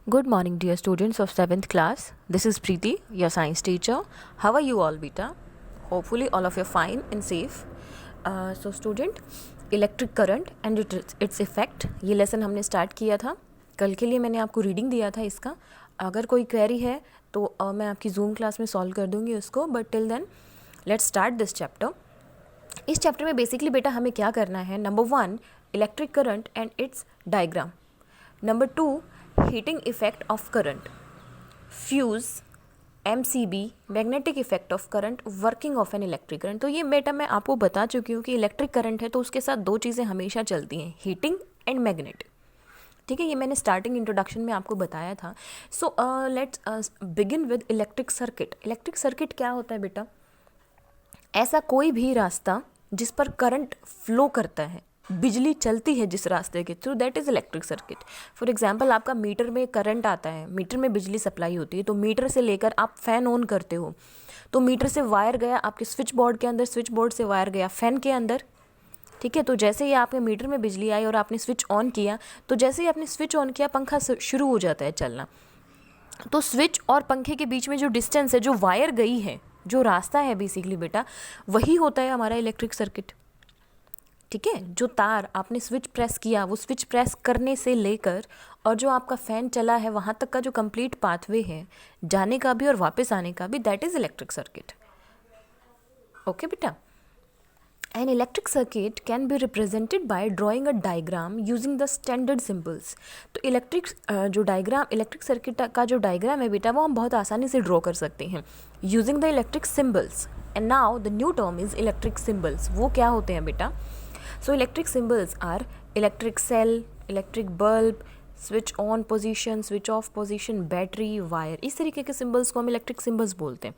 Good morning, dear students of 7th class. This is Preeti, your science teacher. How are you all, beta? Hopefully, all of you are fine and safe. So, student, electric current and its effect, ये lesson हमने start किया था. कल के लिए मैंने आपको reading दिया था इसका. अगर कोई क्वेरी है तो मैं आपकी जूम क्लास में सॉल्व कर दूंगी उसको. But till then let's start this chapter. इस चैप्टर में बेसिकली बेटा हमें क्या करना है? Number 1, electric current and its diagram. Number 2, heating effect of current. Fuse, MCB, magnetic effect of current, working of an electric current. तो ये बेटा मैं आपको बता चुकी हूँ कि इलेक्ट्रिक करंट है तो उसके साथ दो चीज़ें हमेशा चलती हैं, हीटिंग एंड मैग्नेट. ठीक है, ये मैंने स्टार्टिंग इंट्रोडक्शन में आपको बताया था. So let's begin with electric circuit. Electric circuit क्या होता है बेटा? ऐसा कोई भी रास्ता जिस पर करंट फ्लो करता है, बिजली चलती है जिस रास्ते के through, that is electric circuit. For example, आपका मीटर में करंट आता है, मीटर में बिजली सप्लाई होती है, तो मीटर से लेकर आप फैन ऑन करते हो तो मीटर से वायर गया आपके स्विच बोर्ड के अंदर, स्विच बोर्ड से वायर गया फैन के अंदर. ठीक है, तो जैसे ही आपके मीटर में बिजली आई और आपने स्विच ऑन किया, तो जैसे ही आपने स्विच ऑन किया पंखा शुरू हो जाता है चलना. तो स्विच और पंखे के बीच में जो डिस्टेंस है, जो वायर गई है, जो रास्ता है बेसिकली बेटा, वही होता है हमारा इलेक्ट्रिक सर्किट. ठीक है, जो तार आपने स्विच प्रेस किया, वो स्विच प्रेस करने से लेकर और जो आपका फ़ैन चला है वहाँ तक का जो कंप्लीट पाथवे है जाने का भी और वापस आने का भी, that is electric circuit. Okay बेटा. An electric circuit can be represented by drawing a diagram using the standard symbols. तो इलेक्ट्रिक सर्किट का जो डायग्राम है बेटा, वो हम बहुत आसानी से ड्रॉ कर सकते हैं using the electric symbols. And now the new term is electric symbols. वो क्या होते हैं बेटा? So electric symbols are electric cell, electric bulb, switch on position, switch off position, battery, wire. इस तरीके के सिम्बल्स को हम इलेक्ट्रिक सिम्बल्स बोलते हैं.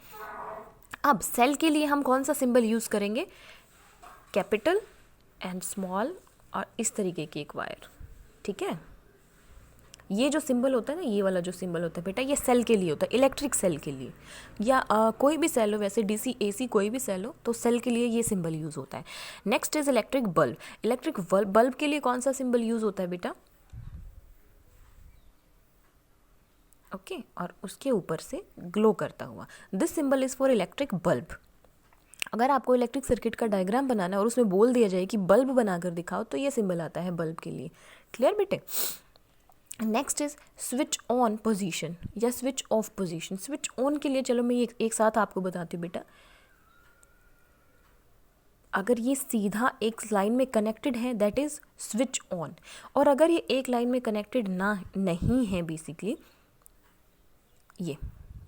अब सेल के लिए हम कौन सा सिम्बल यूज़ करेंगे? कैपिटल एंड स्मॉल और इस तरीके की एक वायर. ठीक है, ये जो सिंबल होता है ना, ये वाला जो सिंबल होता है बेटा, ये सेल के लिए होता है, इलेक्ट्रिक सेल के लिए, या कोई भी सेल हो, वैसे DC AC कोई भी सेल हो, तो सेल के लिए ये सिंबल यूज़ होता है. Next is electric bulb. Electric bulb के लिए कौन सा सिंबल यूज़ होता है बेटा? ओके, और उसके ऊपर से ग्लो करता हुआ, this symbol is for electric bulb. अगर आपको इलेक्ट्रिक सर्किट का डायग्राम बनाना है और उसमें बोल दिया जाए कि बल्ब बनाकर दिखाओ, तो ये सिंबल आता है बल्ब के लिए. क्लियर बेटे? Next is switch on position या switch off position. Switch on के लिए चलो मैं ये एक साथ आपको बताती हूँ बेटा. अगर ये सीधा एक लाइन में कनेक्टेड है, दैट इज स्विच ऑन. और अगर ये एक लाइन में कनेक्टेड नहीं है बेसिकली, ये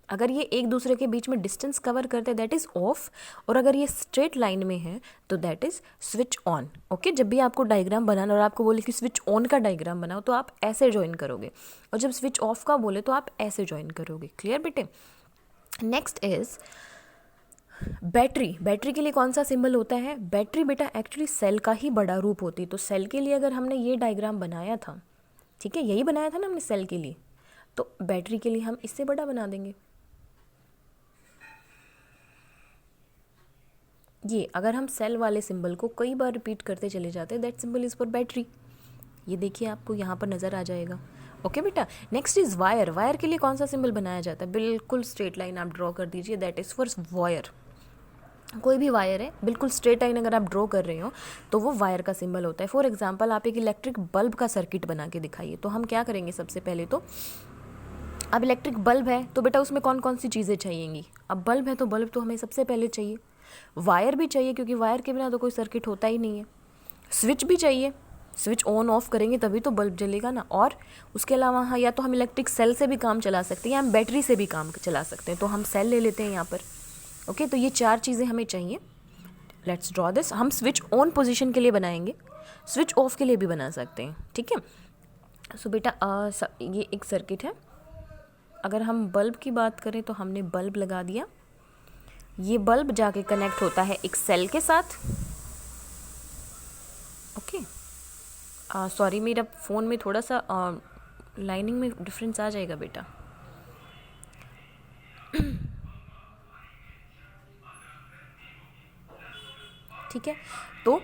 अगर ये एक दूसरे के बीच में डिस्टेंस कवर करते हैं, दैट इज़ ऑफ. और अगर ये स्ट्रेट लाइन में है तो that is switch on. Okay, जब भी आपको डायग्राम बनाना और आपको बोले कि स्विच ऑन का डायग्राम बनाओ, तो आप ऐसे ज्वाइन करोगे, और जब स्विच ऑफ का बोले तो आप ऐसे ज्वाइन करोगे. क्लियर बेटे? Next is battery. बैटरी के लिए कौन सा सिंबल होता है? बैटरी बेटा एक्चुअली सेल का ही बड़ा रूप होती है. तो सेल के लिए अगर हमने ये डायग्राम बनाया था, ठीक है, यही बनाया था ना हमने सेल के लिए, तो बैटरी के लिए हम इससे बड़ा बना देंगे. ये अगर हम सेल वाले सिंबल को कई बार रिपीट करते चले जाते हैं, that symbol is for battery. ये देखिए आपको यहाँ पर नज़र आ जाएगा. ओके बेटा. Next is wire. वायर के लिए कौन सा सिंबल बनाया जाता है? बिल्कुल स्ट्रेट लाइन आप ड्रॉ कर दीजिए, दैट इज़ फॉर वायर. कोई भी वायर है, बिल्कुल स्ट्रेट लाइन अगर आप ड्रॉ कर रहे हो तो वो वायर का सिंबल होता है. फॉर एग्जाम्पल, आप एक इलेक्ट्रिक बल्ब का सर्किट बना के दिखाइए. तो हम क्या करेंगे? सबसे पहले तो अब इलेक्ट्रिक बल्ब है तो बेटा उसमें कौन कौन सी चीज़ें चाहिएंगी? अब बल्ब है तो बल्ब तो हमें सबसे पहले चाहिए. वायर भी चाहिए, क्योंकि वायर के बिना तो कोई सर्किट होता ही नहीं है. स्विच भी चाहिए, स्विच ऑन ऑफ करेंगे तभी तो बल्ब जलेगा ना. और उसके अलावा हाँ, या तो हम इलेक्ट्रिक सेल से भी काम चला सकते हैं या हम बैटरी से भी काम चला सकते हैं. तो हम सेल ले लेते हैं यहाँ पर. ओके, तो ये चार चीज़ें हमें चाहिए. Let's draw this. हम स्विच ऑन पोजिशन के लिए बनाएंगे, स्विच ऑफ के लिए भी बना सकते हैं. ठीक है. सो बेटा ये एक सर्किट है. अगर हम बल्ब की बात करें तो हमने बल्ब लगा दिया. ये बल्ब जाके कनेक्ट होता है एक सेल के साथ. ओके, सॉरी, मेरा फ़ोन में थोड़ा सा लाइनिंग में डिफरेंस आ जाएगा बेटा. ठीक है, तो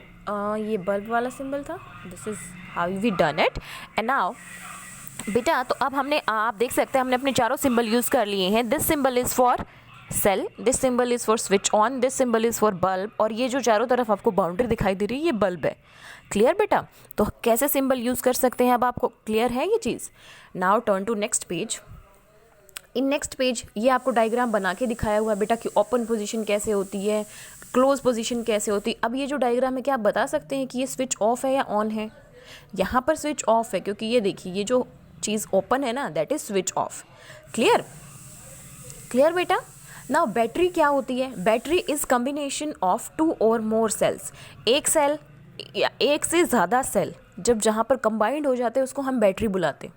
ये बल्ब वाला सिंबल था. This is how we done it. And now बेटा तो अब हमने आप देख सकते हैं हमने अपने चारों सिंबल यूज़ कर लिए हैं. This symbol is for sale, this symbol is for switch on, this symbol is for bulb, और ये जो चारों तरफ आपको बाउंड्री दिखाई दे रही है ये बल्ब है. क्लियर बेटा? तो कैसे सिंबल यूज़ कर सकते हैं अब आपको क्लियर है ये चीज़. Now turn to next page. In next page ये आपको डायग्राम बना के दिखाया हुआ है बेटा कि ओपन पोजीशन कैसे होती है, क्लोज पोजीशन कैसे होती है. अब ये जो डायग्राम है क्या आप बता सकते हैं कि ये स्विच ऑफ है या ऑन है? यहाँ पर स्विच ऑफ है क्योंकि ये देखिए ये जो चीज़ ओपन है ना that is switch off. Clear? Clear बेटा? नाउ बैटरी क्या होती है? बैटरी इज कॉम्बिनेशन ऑफ 2 और मोर सेल्स. एक सेल या एक से ज़्यादा सेल जब जहाँ पर कंबाइंड हो जाते हैं उसको हम बैटरी बुलाते हैं.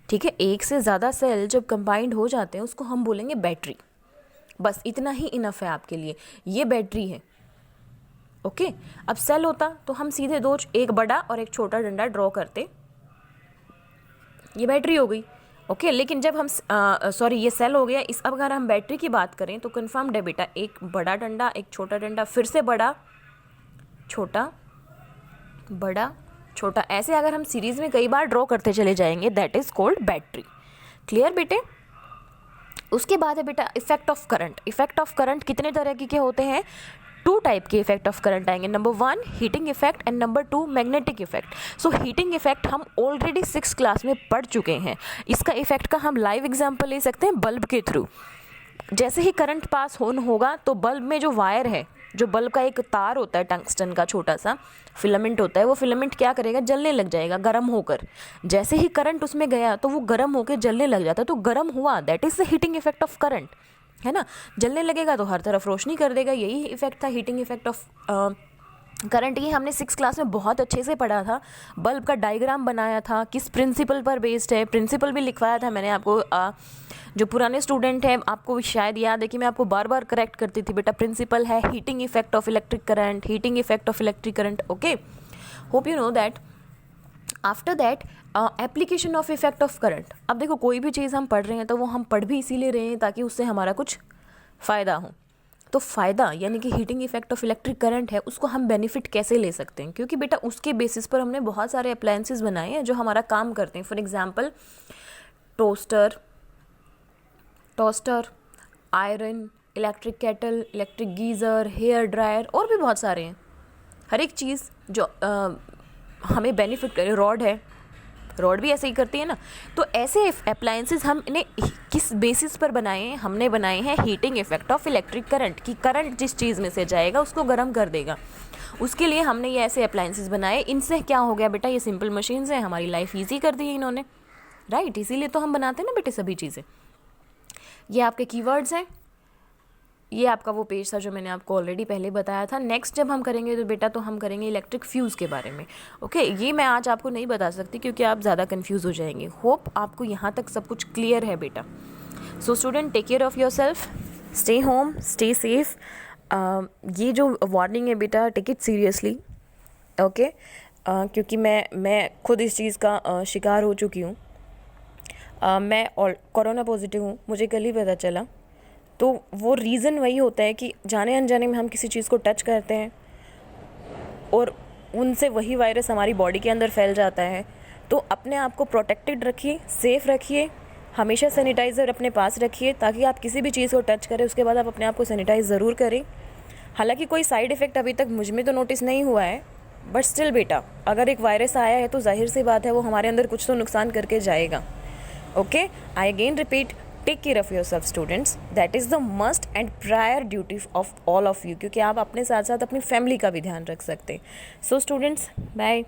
ठीक है, एक से ज़्यादा सेल जब कंबाइंड हो जाते हैं उसको हम बोलेंगे बैटरी. बस इतना ही इनफ है आपके लिए, ये बैटरी है. ओके अब सेल होता तो हम सीधे दो, एक बड़ा और एक छोटा डंडा ड्रॉ करते, ये बैटरी हो गई. ओके लेकिन जब हम सॉरी ये सेल हो गया. इस अब अगर हम बैटरी की बात करें तो कन्फर्म्ड है बेटा, एक बड़ा डंडा एक छोटा डंडा फिर से बड़ा छोटा बड़ा छोटा, ऐसे अगर हम सीरीज़ में कई बार ड्रॉ करते चले जाएंगे that is called battery. Clear बेटे? उसके बाद है बेटा effect of current. Effect of current कितने तरह के होते हैं? 2 टाइप के इफेक्ट ऑफ करंट आएंगे. Number 1 heating effect and number 2 magnetic effect. So heating effect हम ऑलरेडी 6th क्लास में पढ़ चुके हैं. इसका इफेक्ट का हम लाइव एग्जांपल ले सकते हैं बल्ब के थ्रू. जैसे ही करंट पास ऑन होगा तो बल्ब में जो वायर है, जो बल्ब का एक तार होता है टंगस्टन का छोटा सा फिलामेंट होता है, वो फिलामेंट क्या करेगा? जलने लग जाएगा गर्म होकर. जैसे ही करंट उसमें गया तो वो गर्म होकर जलने लग जाता है. तो गर्म हुआ that is the heating effect of current, है ना. जलने लगेगा तो हर तरफ रोशनी कर देगा, यही इफेक्ट था हीटिंग इफेक्ट ऑफ करंट. ये हमने 6th क्लास में बहुत अच्छे से पढ़ा था. बल्ब का डायग्राम बनाया था, किस प्रिंसिपल पर बेस्ड है, प्रिंसिपल भी लिखवाया था मैंने आपको. जो पुराने स्टूडेंट हैं आपको शायद याद है कि मैं आपको बार बार करेक्ट करती थी बेटा. प्रिंसिपल है heating effect of electric current, heating effect of electric current. Okay hope you know that. After that application of effect of current. अब देखो कोई भी चीज़ हम पढ़ रहे हैं तो वो हम पढ़ भी इसीलिए रहे हैं ताकि उससे हमारा कुछ फ़ायदा हो. तो फ़ायदा यानी कि heating effect of electric current है, उसको हम बेनिफिट कैसे ले सकते हैं? क्योंकि बेटा उसके बेसिस पर हमने बहुत सारे अप्लायंसेस बनाए हैं जो हमारा काम करते हैं. For example toaster, iron, electric kettle, electric geyser, hair dryer और भी बहुत सारे हैं. हर एक चीज़ जो हमें बेनिफिट करे. रॉड है, रॉड भी ऐसे ही करती है ना. तो ऐसे अप्लायंसेस हम इन्हें किस बेसिस पर बनाए हैं? हमने बनाए हैं heating effect of electric current. कि करंट जिस चीज़ में से जाएगा उसको गर्म कर देगा. उसके लिए हमने ये ऐसे अप्लायंसेस बनाए. इनसे क्या हो गया बेटा? ये सिंपल मशीन्स हैं, हमारी लाइफ ईजी कर दी है इन्होंने. राइट, इसीलिए तो हम बनाते हैं ना बेटे सभी चीज़ें. ये आपके कीवर्ड्स हैं. ये आपका वो पेज था जो मैंने आपको ऑलरेडी पहले बताया था. नेक्स्ट जब हम करेंगे तो बेटा तो हम करेंगे इलेक्ट्रिक फ्यूज़ के बारे में. ओके ये मैं आज आपको नहीं बता सकती क्योंकि आप ज़्यादा कंफ्यूज हो जाएंगे. होप आपको यहाँ तक सब कुछ क्लियर है बेटा. So student take care of yourself, stay home, stay safe. ये जो वार्निंग है बेटा टेक इट सीरियसली. ओके क्योंकि मैं खुद इस चीज़ का शिकार हो चुकी हूँ. मैं कोरोना पॉजिटिव हूँ, मुझे कल ही पता चला. तो वो रीज़न वही होता है कि जाने अनजाने में हम किसी चीज़ को टच करते हैं और उनसे वही वायरस हमारी बॉडी के अंदर फैल जाता है. तो अपने आप को प्रोटेक्टेड रखिए, सेफ़ रखिए, हमेशा सैनिटाइज़र अपने पास रखिए ताकि आप किसी भी चीज़ को टच करें उसके बाद आप अपने आप को सैनिटाइज़ ज़रूर करें. हालांकि कोई साइड इफ़ेक्ट अभी तक मुझ में तो नोटिस नहीं हुआ है, बट स्टिल बेटा अगर एक वायरस आया है तो जाहिर सी बात है वो हमारे अंदर कुछ तो नुकसान करके जाएगा. Okay I again repeat, take care of yourself students. That is the must and prior duty of all of you, क्योंकि आप अपने साथ साथ अपनी फैमिली का भी ध्यान रख सकते हैं. So students bye.